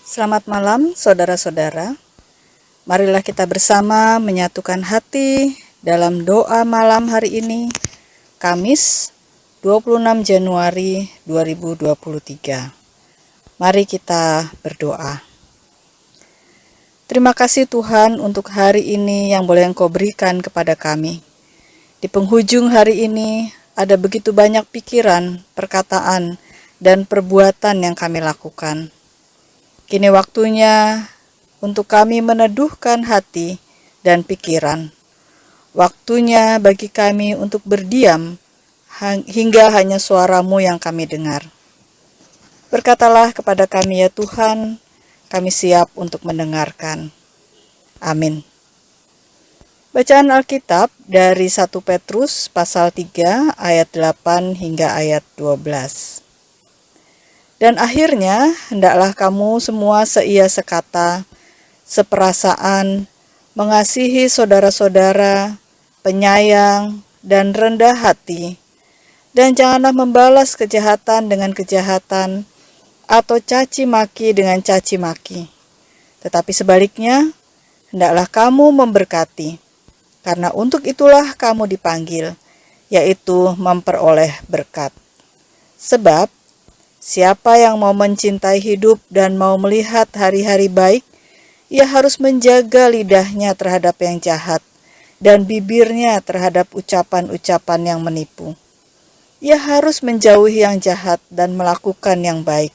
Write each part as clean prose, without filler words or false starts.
Selamat malam saudara-saudara. Marilah kita bersama menyatukan hati dalam doa malam hari ini, Kamis 26 Januari 2023. Mari kita berdoa. Terima kasih Tuhan untuk hari ini yang boleh Engkau berikan kepada kami. Di penghujung hari ini ada begitu banyak pikiran, perkataan, dan perbuatan yang kami lakukan. Kini waktunya untuk kami meneduhkan hati dan pikiran. Waktunya bagi kami untuk berdiam hingga hanya suara-Mu yang kami dengar. Berkatalah kepada kami ya Tuhan, kami siap untuk mendengarkan. Amin. Bacaan Alkitab dari 1 Petrus pasal 3 ayat 8 hingga ayat 12. Dan akhirnya, hendaklah kamu semua seia sekata, seperasaan, mengasihi saudara-saudara, penyayang, dan rendah hati. Dan janganlah membalas kejahatan dengan kejahatan, atau caci maki dengan caci maki. Tetapi sebaliknya, hendaklah kamu memberkati, karena untuk itulah kamu dipanggil, yaitu memperoleh berkat. Sebab, siapa yang mau mencintai hidup dan mau melihat hari-hari baik, ia harus menjaga lidahnya terhadap yang jahat dan bibirnya terhadap ucapan-ucapan yang menipu. Ia harus menjauhi yang jahat dan melakukan yang baik.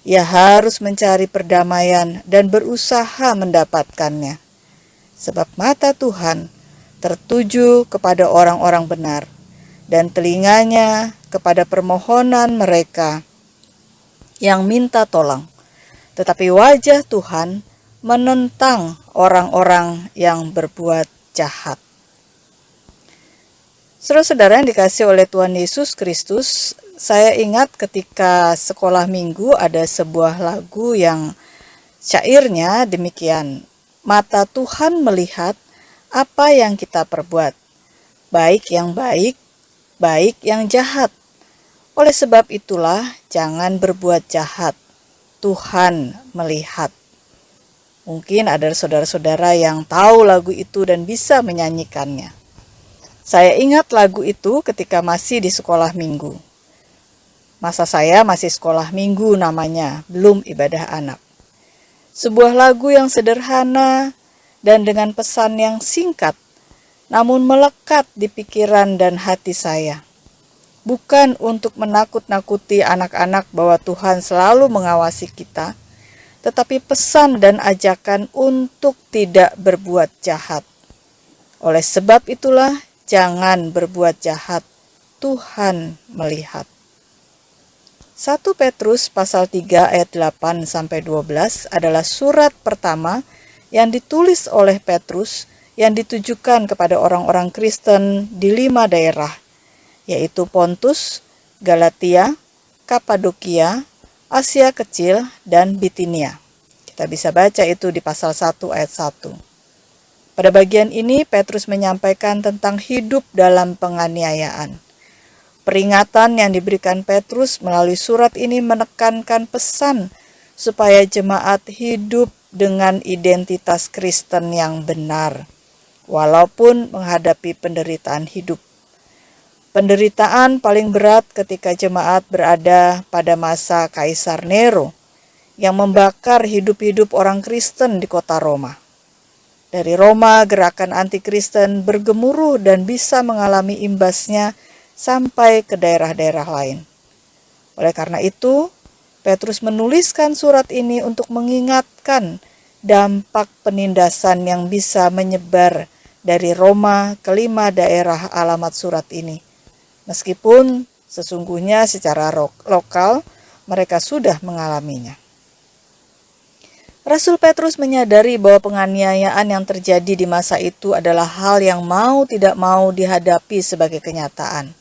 Ia harus mencari perdamaian dan berusaha mendapatkannya. Sebab mata Tuhan tertuju kepada orang-orang benar dan telinganya kepada permohonan mereka yang minta tolong, tetapi wajah Tuhan menentang orang-orang yang berbuat jahat. Saudara-saudara yang dikasihi oleh Tuhan Yesus Kristus, saya ingat ketika sekolah minggu ada sebuah lagu yang syairnya demikian, mata Tuhan melihat apa yang kita perbuat, baik yang baik, baik yang jahat. Oleh sebab itulah, jangan berbuat jahat. Tuhan melihat. Mungkin ada saudara-saudara yang tahu lagu itu dan bisa menyanyikannya. Saya ingat lagu itu ketika masih di sekolah minggu. Masa saya masih sekolah minggu namanya, belum ibadah anak. Sebuah lagu yang sederhana dan dengan pesan yang singkat, namun melekat di pikiran dan hati saya. Bukan untuk menakut-nakuti anak-anak bahwa Tuhan selalu mengawasi kita, tetapi pesan dan ajakan untuk tidak berbuat jahat. Oleh sebab itulah, jangan berbuat jahat, Tuhan melihat. 1 Petrus pasal 3 ayat 8 sampai 12 adalah surat pertama yang ditulis oleh Petrus yang ditujukan kepada orang-orang Kristen di 5 daerah, yaitu Pontus, Galatia, Kapadokia, Asia Kecil, dan Bitinia. Kita bisa baca itu di pasal 1 ayat 1. Pada bagian ini Petrus menyampaikan tentang hidup dalam penganiayaan. Peringatan yang diberikan Petrus melalui surat ini menekankan pesan supaya jemaat hidup dengan identitas Kristen yang benar, walaupun menghadapi penderitaan hidup. Penderitaan paling berat ketika jemaat berada pada masa Kaisar Nero yang membakar hidup-hidup orang Kristen di kota Roma. Dari Roma, gerakan anti-Kristen bergemuruh dan bisa mengalami imbasnya sampai ke daerah-daerah lain. Oleh karena itu, Petrus menuliskan surat ini untuk mengingatkan dampak penindasan yang bisa menyebar dari Roma ke 5 daerah alamat surat ini. Meskipun sesungguhnya secara lokal mereka sudah mengalaminya. Rasul Petrus menyadari bahwa penganiayaan yang terjadi di masa itu adalah hal yang mau tidak mau dihadapi sebagai kenyataan.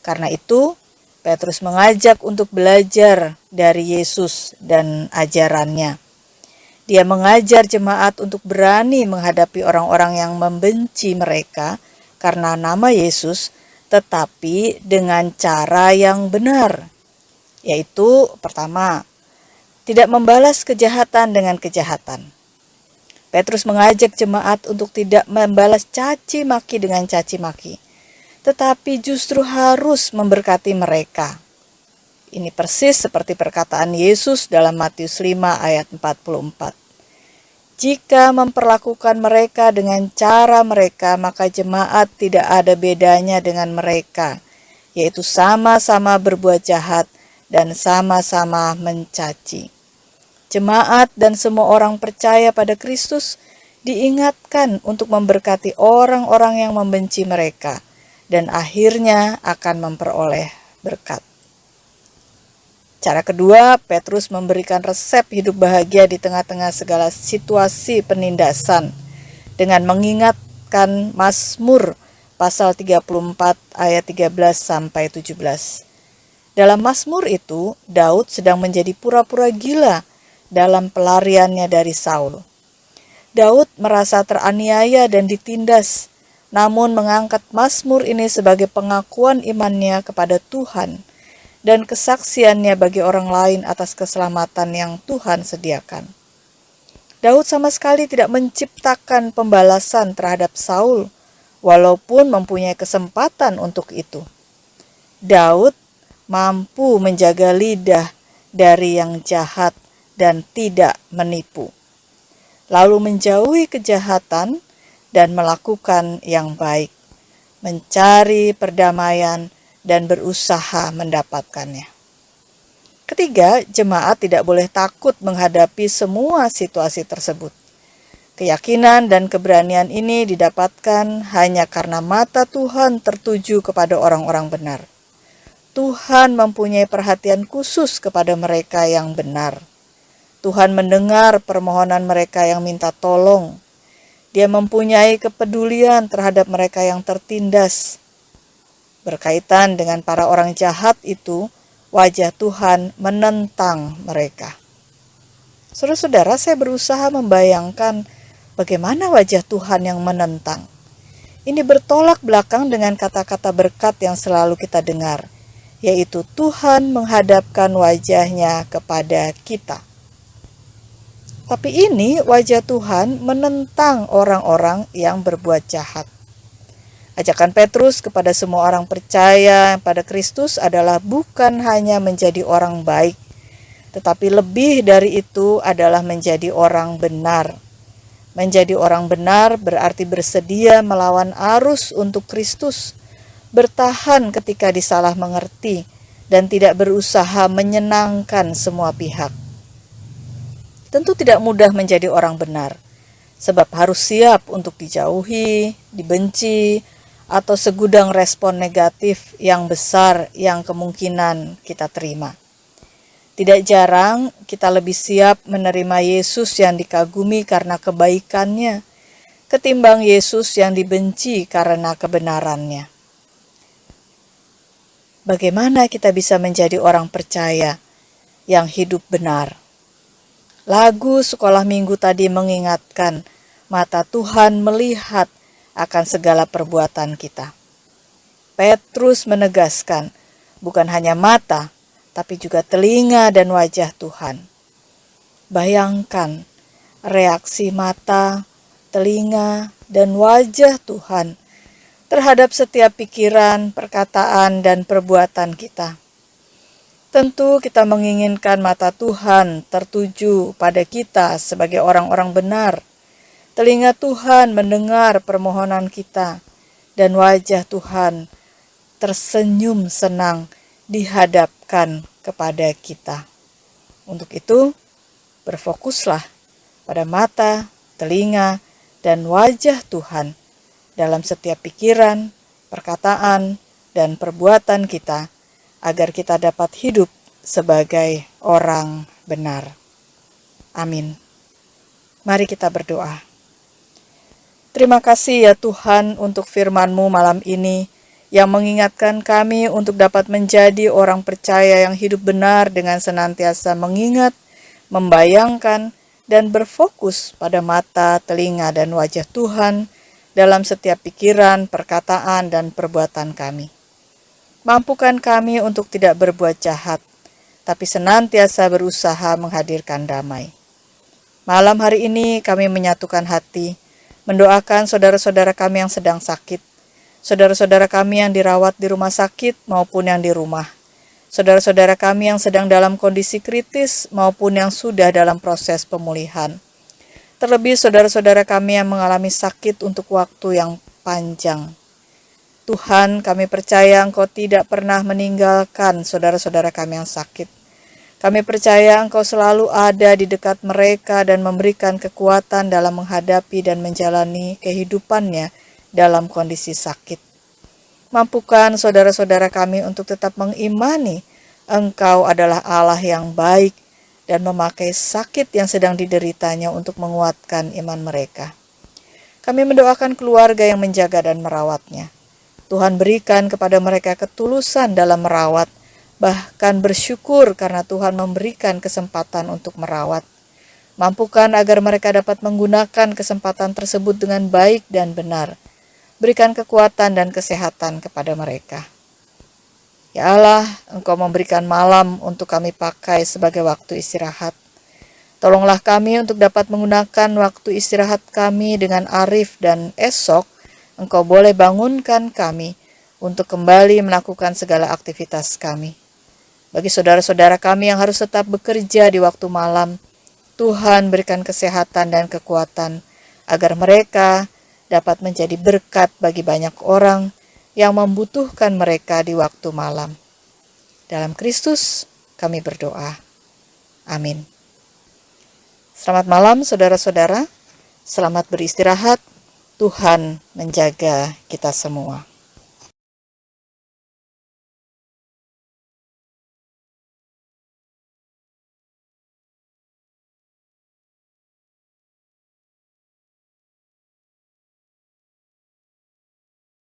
Karena itu, Petrus mengajak untuk belajar dari Yesus dan ajarannya. Dia mengajar jemaat untuk berani menghadapi orang-orang yang membenci mereka karena nama Yesus, tetapi dengan cara yang benar, yaitu pertama, tidak membalas kejahatan dengan kejahatan. Petrus mengajak jemaat untuk tidak membalas caci maki dengan caci maki, tetapi justru harus memberkati mereka. Ini persis seperti perkataan Yesus dalam Matius 5 ayat 44. Jika memperlakukan mereka dengan cara mereka, maka jemaat tidak ada bedanya dengan mereka, yaitu sama-sama berbuat jahat dan sama-sama mencaci. Jemaat dan semua orang percaya pada Kristus diingatkan untuk memberkati orang-orang yang membenci mereka dan akhirnya akan memperoleh berkat. Cara kedua, Petrus memberikan resep hidup bahagia di tengah-tengah segala situasi penindasan dengan mengingatkan Mazmur pasal 34 ayat 13 sampai 17. Dalam Mazmur itu, Daud sedang menjadi pura-pura gila dalam pelariannya dari Saul. Daud merasa teraniaya dan ditindas, namun mengangkat Mazmur ini sebagai pengakuan imannya kepada Tuhan dan kesaksiannya bagi orang lain atas keselamatan yang Tuhan sediakan. Daud sama sekali tidak menciptakan pembalasan terhadap Saul, walaupun mempunyai kesempatan untuk itu. Daud mampu menjaga lidah dari yang jahat dan tidak menipu, lalu menjauhi kejahatan dan melakukan yang baik, mencari perdamaian dan berusaha mendapatkannya. Ketiga, jemaat tidak boleh takut menghadapi semua situasi tersebut. Keyakinan dan keberanian ini didapatkan hanya karena mata Tuhan tertuju kepada orang-orang benar. Tuhan mempunyai perhatian khusus kepada mereka yang benar. Tuhan mendengar permohonan mereka yang minta tolong. Dia mempunyai kepedulian terhadap mereka yang tertindas. Berkaitan dengan para orang jahat itu, wajah Tuhan menentang mereka. Saudara-saudara, saya berusaha membayangkan bagaimana wajah Tuhan yang menentang. Ini bertolak belakang dengan kata-kata berkat yang selalu kita dengar, yaitu Tuhan menghadapkan wajahnya kepada kita. Tapi ini wajah Tuhan menentang orang-orang yang berbuat jahat. Ajakan Petrus kepada semua orang percaya pada Kristus adalah bukan hanya menjadi orang baik, tetapi lebih dari itu adalah menjadi orang benar. Menjadi orang benar berarti bersedia melawan arus untuk Kristus, bertahan ketika disalah mengerti, dan tidak berusaha menyenangkan semua pihak. Tentu tidak mudah menjadi orang benar, sebab harus siap untuk dijauhi, dibenci, atau segudang respon negatif yang besar yang kemungkinan kita terima. Tidak jarang kita lebih siap menerima Yesus yang dikagumi karena kebaikannya, ketimbang Yesus yang dibenci karena kebenarannya. Bagaimana kita bisa menjadi orang percaya yang hidup benar? Lagu sekolah minggu tadi mengingatkan, mata Tuhan melihat akan segala perbuatan kita. Petrus menegaskan, bukan hanya mata, tapi juga telinga dan wajah Tuhan. Bayangkan reaksi mata, telinga, dan wajah Tuhan terhadap setiap pikiran, perkataan, dan perbuatan kita. Tentu kita menginginkan mata Tuhan tertuju pada kita sebagai orang-orang benar. Telinga Tuhan mendengar permohonan kita, dan wajah Tuhan tersenyum senang dihadapkan kepada kita. Untuk itu, berfokuslah pada mata, telinga, dan wajah Tuhan dalam setiap pikiran, perkataan, dan perbuatan kita, agar kita dapat hidup sebagai orang benar. Amin. Mari kita berdoa. Terima kasih ya Tuhan untuk firman-Mu malam ini yang mengingatkan kami untuk dapat menjadi orang percaya yang hidup benar dengan senantiasa mengingat, membayangkan, dan berfokus pada mata, telinga, dan wajah Tuhan dalam setiap pikiran, perkataan, dan perbuatan kami. Mampukan kami untuk tidak berbuat jahat, tapi senantiasa berusaha menghadirkan damai. Malam hari ini kami menyatukan hati, mendoakan saudara-saudara kami yang sedang sakit, saudara-saudara kami yang dirawat di rumah sakit maupun yang di rumah, saudara-saudara kami yang sedang dalam kondisi kritis maupun yang sudah dalam proses pemulihan. Terlebih saudara-saudara kami yang mengalami sakit untuk waktu yang panjang. Tuhan, kami percaya Engkau tidak pernah meninggalkan saudara-saudara kami yang sakit. Kami percaya Engkau selalu ada di dekat mereka dan memberikan kekuatan dalam menghadapi dan menjalani kehidupannya dalam kondisi sakit. Mampukan saudara-saudara kami untuk tetap mengimani Engkau adalah Allah yang baik dan memakai sakit yang sedang dideritanya untuk menguatkan iman mereka. Kami mendoakan keluarga yang menjaga dan merawatnya. Tuhan berikan kepada mereka ketulusan dalam merawat, bahkan bersyukur karena Tuhan memberikan kesempatan untuk merawat. Mampukan agar mereka dapat menggunakan kesempatan tersebut dengan baik dan benar. Berikan kekuatan dan kesehatan kepada mereka. Ya Allah, Engkau memberikan malam untuk kami pakai sebagai waktu istirahat. Tolonglah kami untuk dapat menggunakan waktu istirahat kami dengan arif dan esok Engkau boleh bangunkan kami untuk kembali melakukan segala aktivitas kami. Bagi saudara-saudara kami yang harus tetap bekerja di waktu malam, Tuhan berikan kesehatan dan kekuatan agar mereka dapat menjadi berkat bagi banyak orang yang membutuhkan mereka di waktu malam. Dalam Kristus kami berdoa. Amin. Selamat malam saudara-saudara, selamat beristirahat. Tuhan menjaga kita semua.